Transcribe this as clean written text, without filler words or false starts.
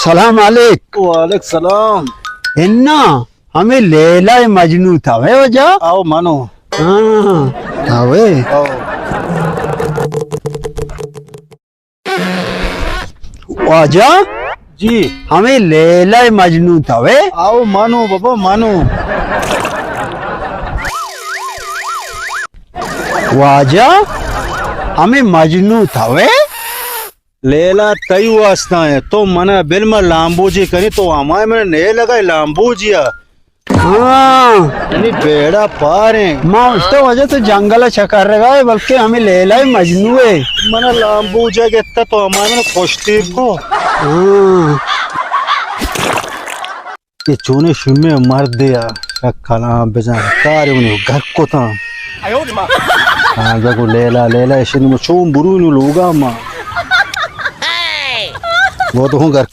सलाम अलैक। वालेकुम सलाम। इन्ना हमें लैला मजनू था वे वजह। आओ मानो। हाँ वे आओ। वजह जी हमें लैला मजनू था वे। आओ मानो बाबा मानो। वजह हमें मजनू था वे। लेला तई वास्ता है तो मना बिल में लांबूजी करी तो हमारे मैंने नहीं लगा लांबूजिया हाँ यानी बेड़ा पार है। माँ उस तो वजह तो जंगल चकर रहा है बल्कि हमें लैला मजनू है। मना लांबूजा के इतना तो हमारे मैंने खुशती को हाँ ये चूने शुमे मर दिया खाना बेजा कार उन्हें घर को था हाँ देखो लेला लेला ऐसे नहीं चूम बुरू नहीं लोगा माँ वो तो हूँ घर